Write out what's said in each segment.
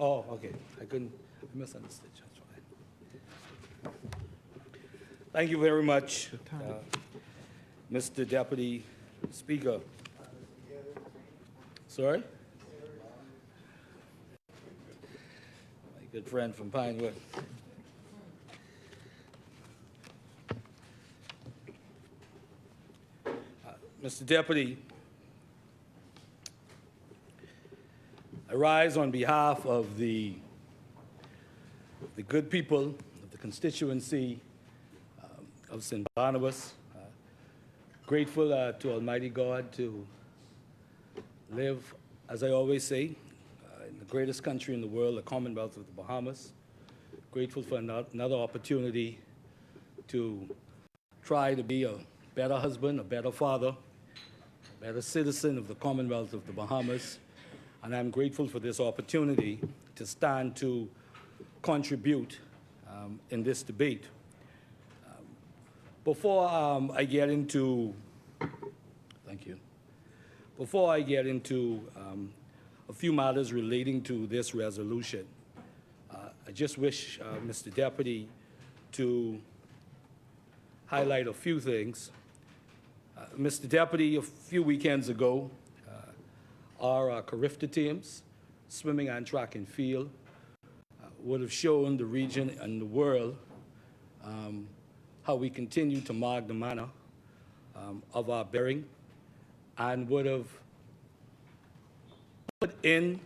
Oh, okay. I misunderstood. That's fine. Thank you very much, Mr. Deputy Speaker. Sorry? My good friend from Pinewood. Mr. Deputy, I rise on behalf of the good people of the constituency of St. Barnabas. Grateful to Almighty God to live, as I always say, in the greatest country in the world, the Commonwealth of the Bahamas. Grateful for another opportunity to try to be a better husband, a better father, a better citizen of the Commonwealth of the Bahamas. And I'm grateful for this opportunity to stand to contribute in this debate. Before I get into, thank you. Before I get into a few matters relating to this resolution, I just wish Mr. Deputy to highlight a few things. Mr. Deputy, a few weekends ago, our Carifta teams, swimming and track and field, would have shown the region and the world how we continue to mark the manner of our bearing, and would have put in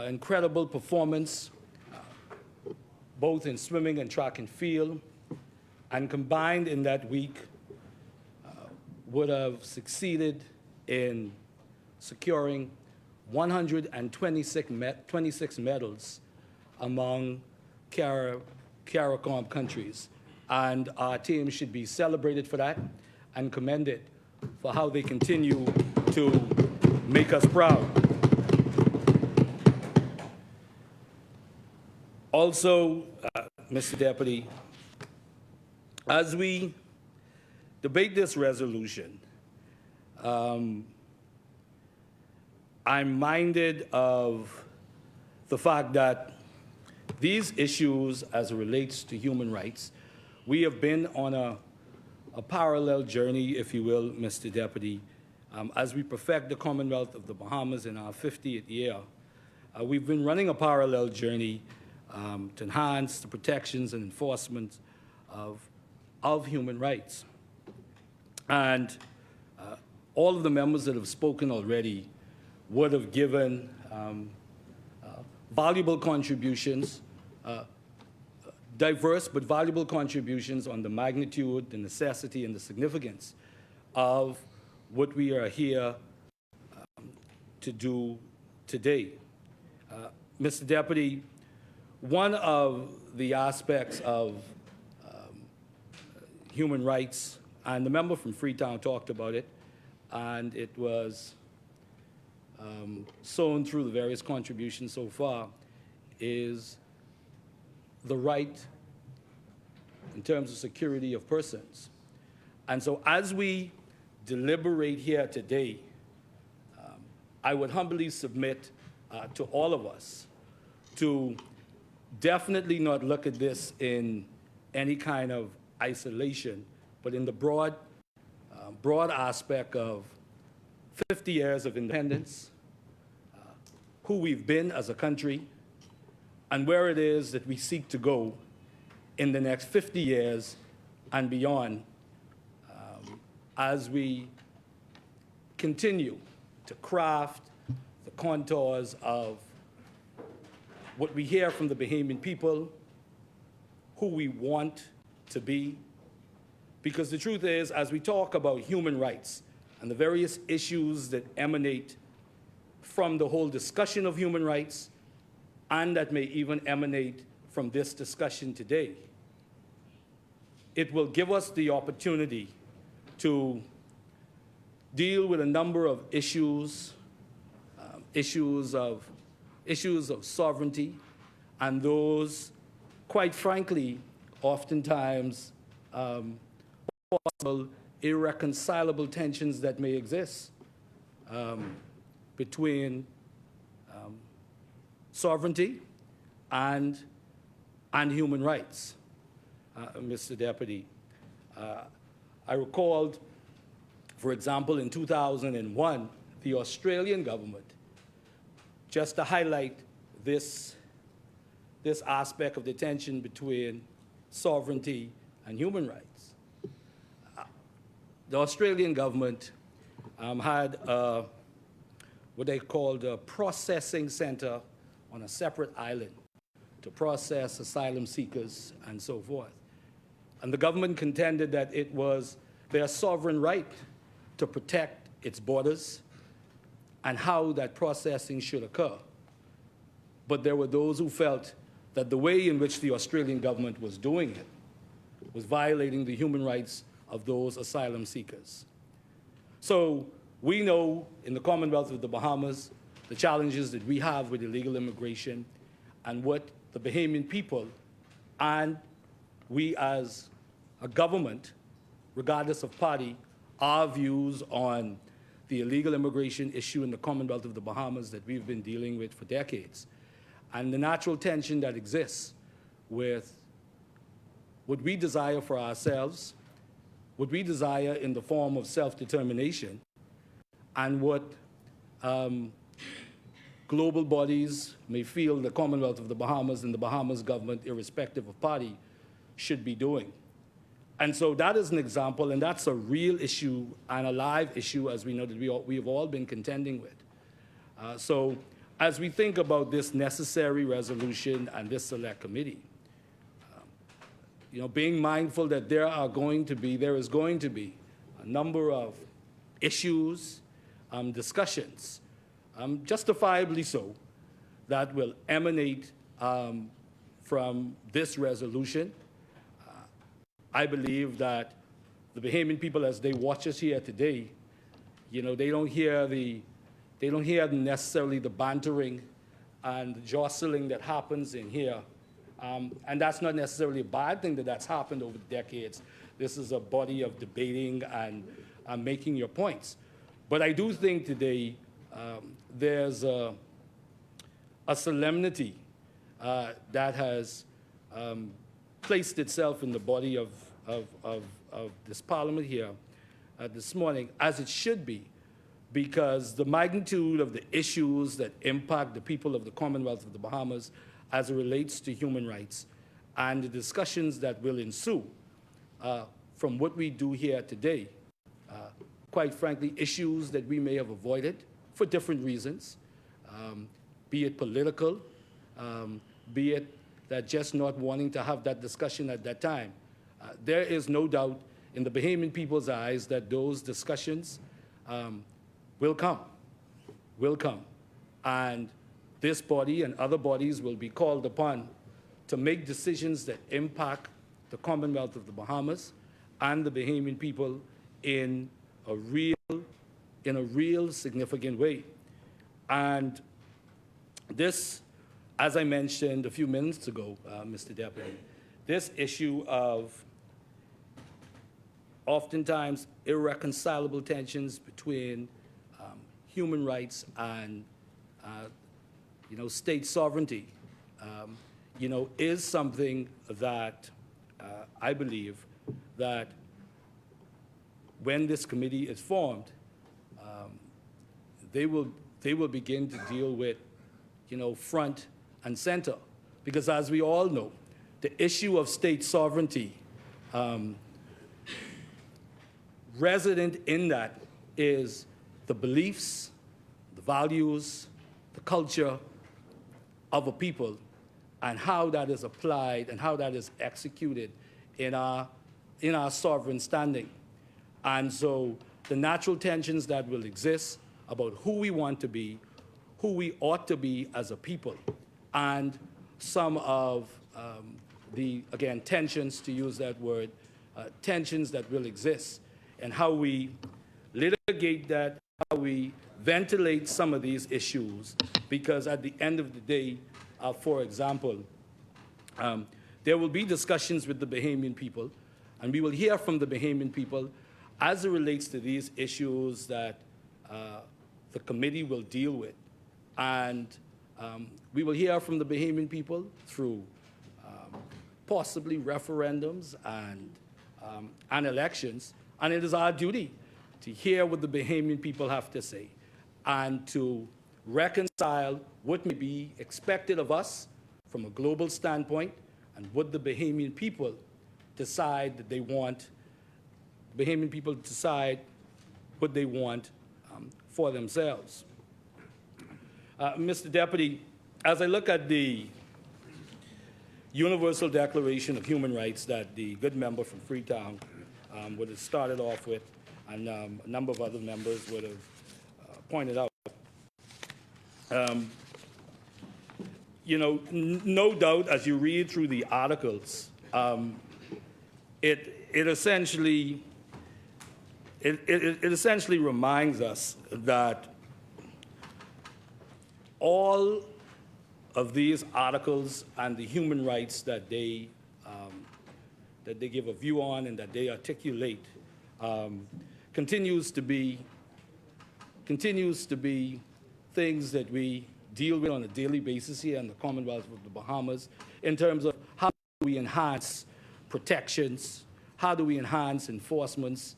incredible performance, both in swimming and track and field, and combined in that week would have succeeded in securing 126 medals among CARICOM countries. And our team should be celebrated for that and commended for how they continue to make us proud. Also, Mr. Deputy, as we debate this resolution, I'm minded of the fact that these issues, as it relates to human rights, we have been on a parallel journey, if you will, Mr. Deputy, as we perfect the Commonwealth of the Bahamas in our 50th year. We've been running a parallel journey to enhance the protections and enforcement of human rights. And all of the members that have spoken already would have given valuable contributions, diverse but valuable contributions on the magnitude, the necessity, and the significance of what we are here to do today. Mr. Deputy, one of the aspects of human rights, and the member from Freetown talked about it, and it was sown through the various contributions so far, is the right in terms of security of persons. And so as we deliberate here today, I would humbly submit to all of us to definitely not look at this in any kind of isolation, but in the broad aspect of 50 years of independence, who we've been as a country, and where it is that we seek to go in the next 50 years and beyond, as we continue to craft the contours of what we hear from the Bahamian people, who we want to be. Because the truth is, as we talk about human rights and the various issues that emanate from the whole discussion of human rights, and that may even emanate from this discussion today, it will give us the opportunity to deal with a number of issues, issues of sovereignty, and those, quite frankly, oftentimes possible irreconcilable tensions that may exist between sovereignty and human rights. Mr. Deputy, I recalled, for example, in 2001, the Australian government, just to highlight this aspect of the tension between sovereignty and human rights. The Australian government had what they called a processing center on a separate island to process asylum seekers and so forth. And the government contended that it was their sovereign right to protect its borders and how that processing should occur. But there were those who felt that the way in which the Australian government was doing it was violating the human rights of those asylum seekers. So we know in the Commonwealth of the Bahamas the challenges that we have with illegal immigration and what the Bahamian people and we as a government, regardless of party, our views on the illegal immigration issue in the Commonwealth of the Bahamas that we've been dealing with for decades, and the natural tension that exists with what we desire for ourselves, what we desire in the form of self-determination, and what global bodies may feel the Commonwealth of the Bahamas and the Bahamas government, irrespective of party, should be doing. And so that is an example, and that's a real issue and a live issue, as we know that we have all been contending with. So as we think about this necessary resolution and this select committee, being mindful that there is going to be a number of issues, discussions, justifiably so, that will emanate from this resolution. I believe that the Bahamian people, as they watch us here today, they don't hear necessarily the bantering and the jostling that happens in here. And that's not necessarily a bad thing that's happened over the decades. This is a body of debating and making your points. But I do think today there's a solemnity that has placed itself in the body of this Parliament here this morning, as it should be, because the magnitude of the issues that impact the people of the Commonwealth of the Bahamas as it relates to human rights and the discussions that will ensue from what we do here today, quite frankly, issues that we may have avoided for different reasons, be it political, be it that just not wanting to have that discussion at that time. There is no doubt in the Bahamian people's eyes that those discussions will come. And this body and other bodies will be called upon to make decisions that impact the Commonwealth of the Bahamas and the Bahamian people in a real significant way. And this, as I mentioned a few minutes ago, Mr. Deputy, this issue of oftentimes irreconcilable tensions between human rights and state sovereignty, is something that I believe that when this committee is formed, they will begin to deal with, front and center. Because as we all know, the issue of state sovereignty, resident in that is the beliefs, the values, the culture of a people, and how that is applied and how that is executed in our sovereign standing. And so the natural tensions that will exist about who we want to be, who we ought to be as a people, and some of the, again, tensions, to use that word, tensions that will exist, and how we litigate that, how we ventilate some of these issues, because at the end of the day, for example, there will be discussions with the Bahamian people, and we will hear from the Bahamian people as it relates to these issues that the committee will deal with. And We will hear from the Bahamian people through possibly referendums and elections, and it is our duty to hear what the Bahamian people have to say and to reconcile what may be expected of us from a global standpoint and what the Bahamian people decide that they want. Bahamian people decide what they want for themselves. Mr. Deputy, as I look at the Universal Declaration of Human Rights that the good member from Freetown would have started off with, and a number of other members would have pointed out, you know, no doubt as you read through the articles, it essentially reminds us that all of these articles and the human rights that they give a view on and that they articulate continues to be things that we deal with on a daily basis here in the Commonwealth of the Bahamas in terms of how do we enhance protections, how do we enhance enforcements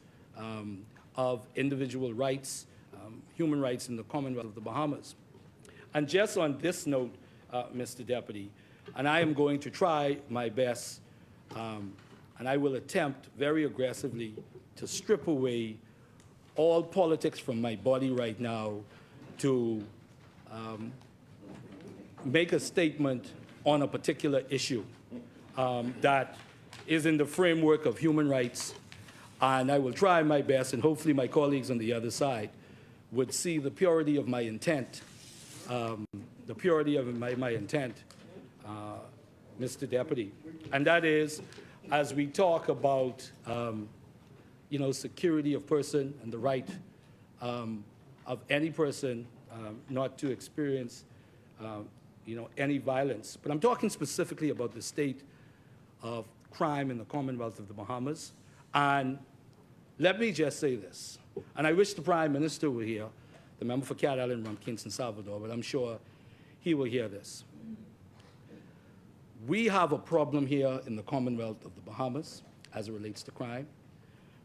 of individual rights, human rights in the Commonwealth of the Bahamas. And just on this note, Mr. Deputy, and I am going to try my best, and I will attempt very aggressively to strip away all politics from my body right now to make a statement on a particular issue that is in the framework of human rights. And I will try my best, and hopefully my colleagues on the other side would see the purity of my intent, Mr. Deputy. And that is, as we talk about, you know, security of person and the right of any person not to experience, you know, any violence. But I'm talking specifically about the state of crime in the Commonwealth of the Bahamas. And let me just say this, and I wish the Prime Minister were here, the member for Cat Island, Rum Kingston, Salvador, but I'm sure he will hear this. We have a problem here in the Commonwealth of the Bahamas as it relates to crime.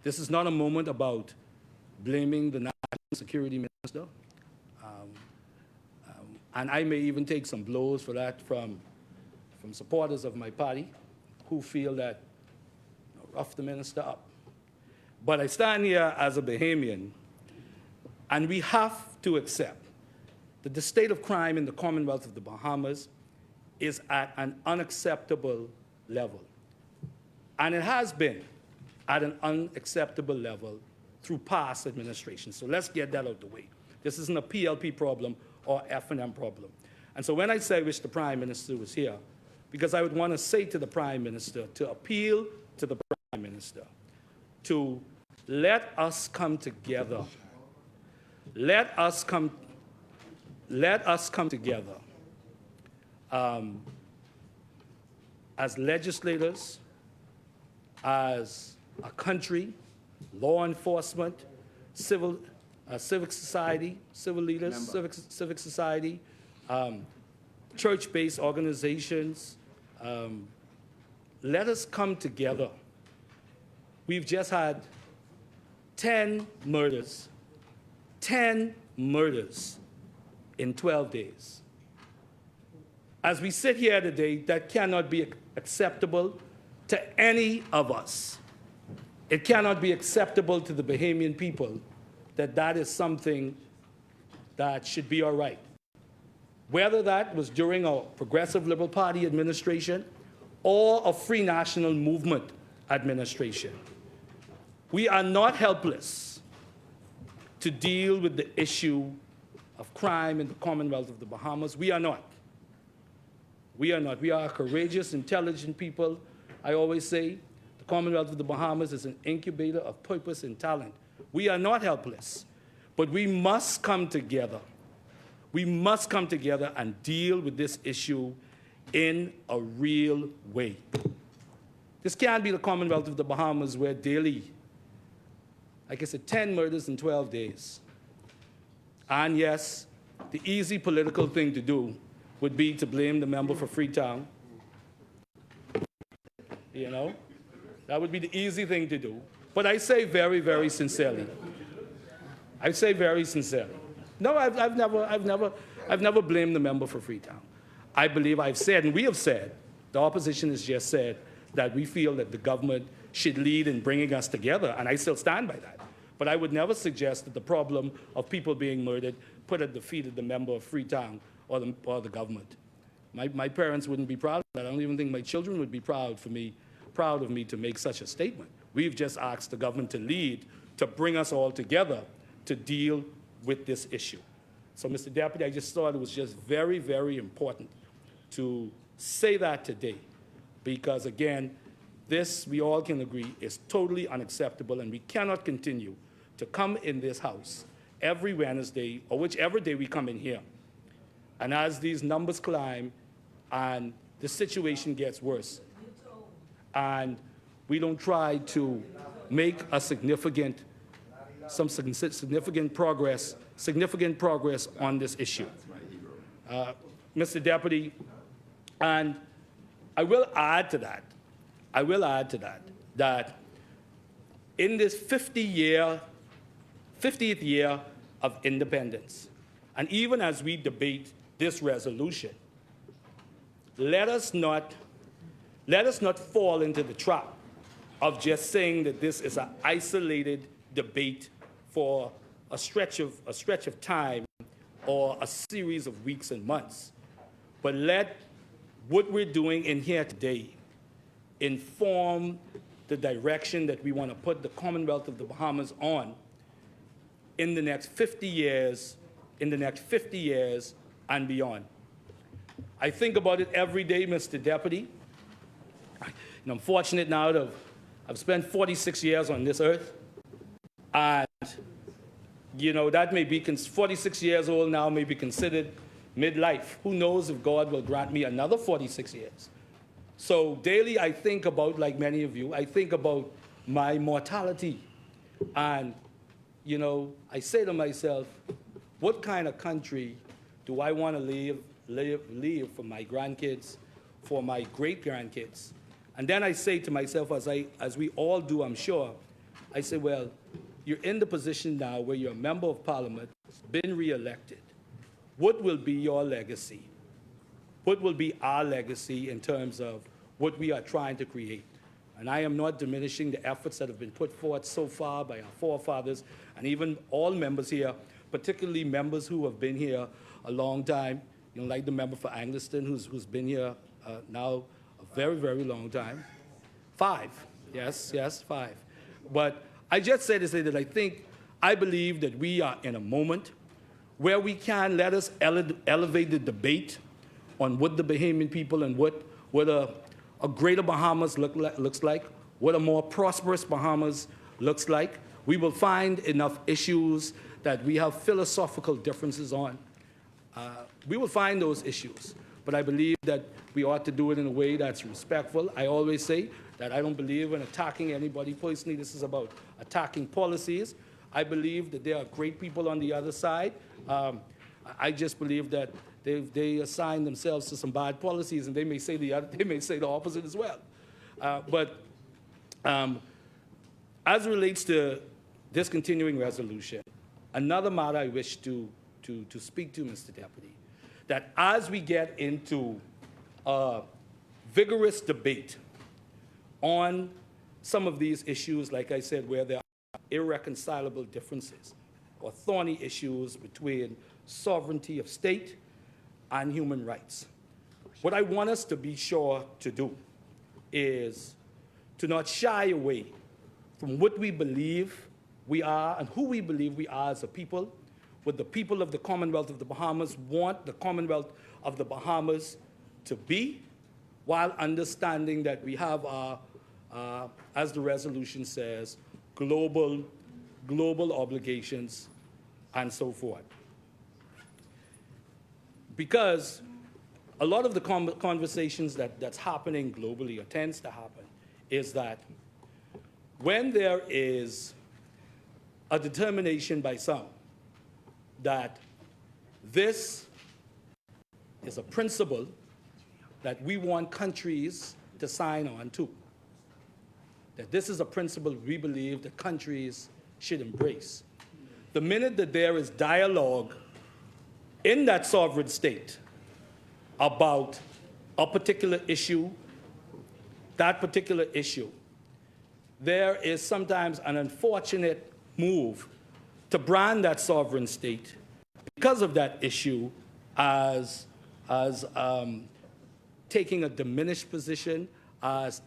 This is not a moment about blaming the National Security Minister. And I may even take some blows for that from supporters of my party who feel that, you know, rough the minister up. But I stand here as a Bahamian, and we have to accept that the state of crime in the Commonwealth of the Bahamas is at an unacceptable level. And it has been at an unacceptable level through past administrations. So let's get that out of the way. This isn't a PLP problem or F&M problem. And so when I say I wish the Prime Minister was here, because I would want to say to the Prime Minister, to appeal to the Prime Minister, to let us come together. Let us come together as legislators, as a country, law enforcement, civic society, civil leaders, civic society, church-based organizations. Let us come together. We've just had 10 murders in 12 days. As we sit here today, that cannot be acceptable to any of us. It cannot be acceptable to the Bahamian people that is something that should be all right. Whether that was during a Progressive Liberal Party administration or a Free National Movement administration. We are not helpless to deal with the issue of crime in the Commonwealth of the Bahamas. We are not. We are not. We are courageous, intelligent people. I always say the Commonwealth of the Bahamas is an incubator of purpose and talent. We are not helpless, but we must come together. We must come together and deal with this issue in a real way. This can't be the Commonwealth of the Bahamas where daily, like I said, 10 murders in 12 days. And yes, the easy political thing to do would be to blame the member for Freetown. You know, that would be the easy thing to do. But I say very, very sincerely. I say very sincerely. No, I've never blamed the member for Freetown. I believe I've said, and we have said, the opposition has just said that we feel that the government should lead in bringing us together, and I still stand by that. But I would never suggest that the problem of people being murdered put at the feet of the member of Freetown or the government. My parents wouldn't be proud of that. I don't even think my children would be proud of me to make such a statement. We've just asked the government to lead, to bring us all together to deal with this issue. So, Mr. Deputy, I just thought it was just very, very important to say that today, because again, this, we all can agree, is totally unacceptable, and we cannot continue to come in this House every Wednesday, or whichever day we come in here, and as these numbers climb and the situation gets worse, and we don't try to make a significant progress on this issue. Mr. Deputy, and I will add to that, that in this 50th year of independence, and even as we debate this resolution, let us not fall into the trap of just saying that this is an isolated debate for a stretch of time or a series of weeks and months. But let what we're doing in here today inform the direction that we want to put the Commonwealth of the Bahamas on in the next 50 years, and beyond. I think about it every day, Mr. Deputy. And I'm fortunate now to I've spent 46 years on this earth, and you know, that may be 46 years old now may be considered midlife. Who knows if God will grant me another 46 years. So daily I think about, like many of you, I think about my mortality. And, you know, I say to myself, what kind of country do I want to leave for my grandkids, for my great-grandkids? And then I say to myself, as we all do, I'm sure, I say, well, you're in the position now where you're a member of Parliament, been re-elected. What will be your legacy? What will be our legacy in terms of what we are trying to create? And I am not diminishing the efforts that have been put forth so far by our forefathers and even all members here, particularly members who have been here a long time, you know, like the member for Angliston who's been here now a very, very long time. 5, yes, 5. But I just say to say that I believe that we are in a moment where we can let us elevate the debate on what the Bahamian people and what a greater Bahamas looks like, what a more prosperous Bahamas looks like. We will find enough issues that we have philosophical differences on. We will find those issues, but I believe that we ought to do it in a way that's respectful. I always say that I don't believe in attacking anybody personally. This is about attacking policies. I believe that there are great people on the other side. I just believe that they assign themselves to some bad policies, and they may say the opposite as well. But as it relates to this continuing resolution, another matter I wish to speak to, Mr. Deputy, that as we get into a vigorous debate on some of these issues, like I said, where there are irreconcilable differences or thorny issues between sovereignty of state and human rights, what I want us to be sure to do is to not shy away from what we believe we are and who we believe we are as a people, what the people of the Commonwealth of the Bahamas want the Commonwealth of the Bahamas to be, while understanding that we have our, as the resolution says, global obligations and so forth. Because a lot of the conversations that's happening globally, or tends to happen, is that when there is a determination by some that this is a principle that we want countries to sign on to. That this is a principle we believe that countries should embrace. The minute that there is dialogue in that sovereign state about a particular issue, that particular issue, there is sometimes an unfortunate move to brand that sovereign state because of that issue as taking a diminished position, as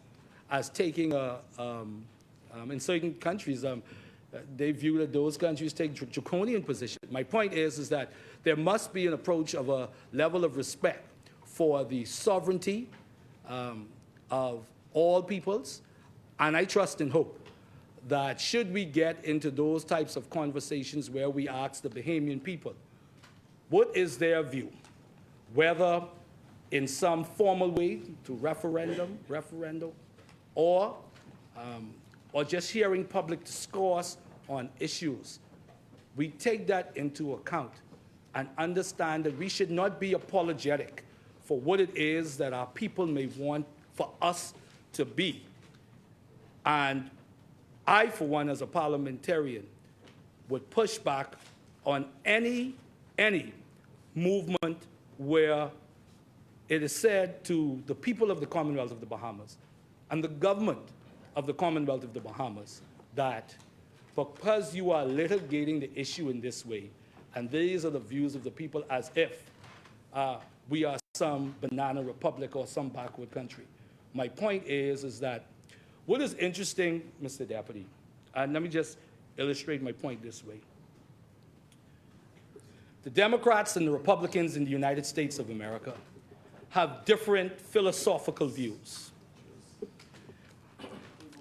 taking in certain countries, they view that those countries take draconian position. My point is that there must be an approach of a level of respect for the sovereignty of all peoples, and I trust and hope that should we get into those types of conversations where we ask the Bahamian people, what is their view, whether in some formal way to referendum, or just hearing public discourse on issues, we take that into account and understand that we should not be apologetic for what it is that our people may want for us to be. And I, for one, as a parliamentarian, would push back on any movement where it is said to the people of the Commonwealth of the Bahamas and the government of the Commonwealth of the Bahamas that because you are litigating the issue in this way, and these are the views of the people as if we are some banana republic or some backward country. My point is that what is interesting, Mr. Deputy, and let me just illustrate my point this way. The Democrats and the Republicans in the United States of America have different philosophical views.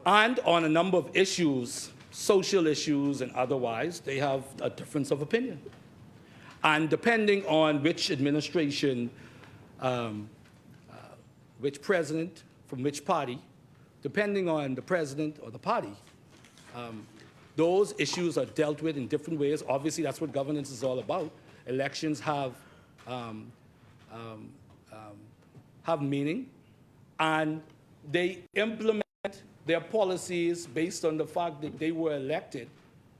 And on a number of issues, social issues and otherwise, they have a difference of opinion. And depending on which administration, which president, from which party, depending on the president or the party, those issues are dealt with in different ways. Obviously, that's what governance is all about. Elections have meaning, and they implement their policies based on the fact that they were elected,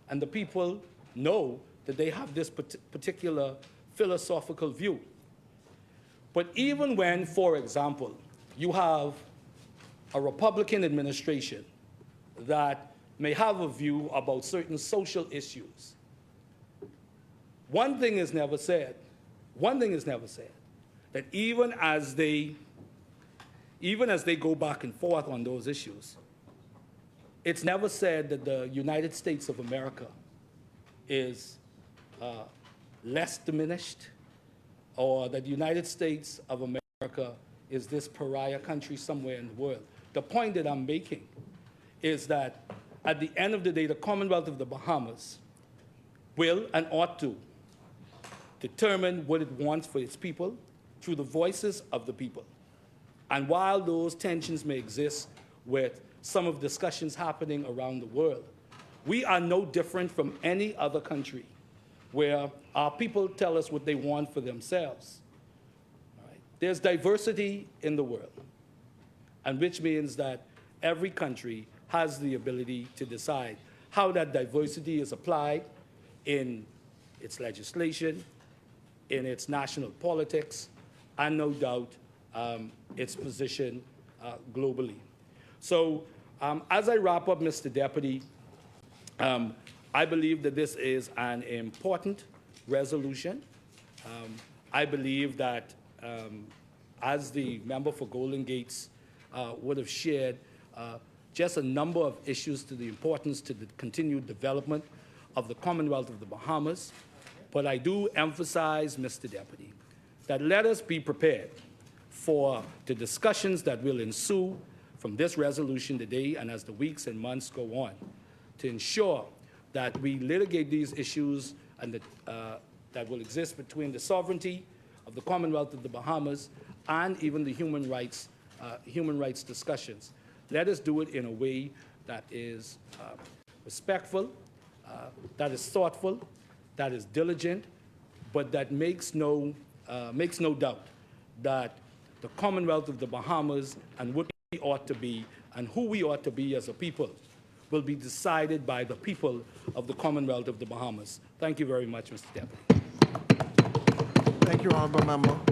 and the people know that they have this particular philosophical view. But even when, for example, you have a Republican administration that may have a view about certain social issues, one thing is never said, that even as they go back and forth on those issues, it's never said that the United States of America is less diminished, or that the United States of America is this pariah country somewhere in the world. The point that I'm making is that at the end of the day, the Commonwealth of the Bahamas will and ought to determine what it wants for its people through the voices of the people. And while those tensions may exist with some of the discussions happening around the world, we are no different from any other country where our people tell us what they want for themselves. All right? There's diversity in the world, and which means that every country has the ability to decide how that diversity is applied in its legislation, in its national politics, and no doubt its position globally. So as I wrap up, Mr. Deputy, I believe that this is an important resolution. I believe that as the member for Golden Gates would have shared, just a number of issues to the importance to the continued development of the Commonwealth of the Bahamas. But I do emphasize, Mr. Deputy, that let us be prepared for the discussions that will ensue from this resolution today and as the weeks and months go on, to ensure that we litigate these issues and that will exist between the sovereignty of the Commonwealth of the Bahamas and even the human rights discussions. Let us do it in a way that is respectful, that is thoughtful, that is diligent, but that makes no doubt that the Commonwealth of the Bahamas and what we ought to be and who we ought to be as a people will be decided by the people of the Commonwealth of the Bahamas. Thank you very much, Mr. Deputy. Thank you, Honourable Member.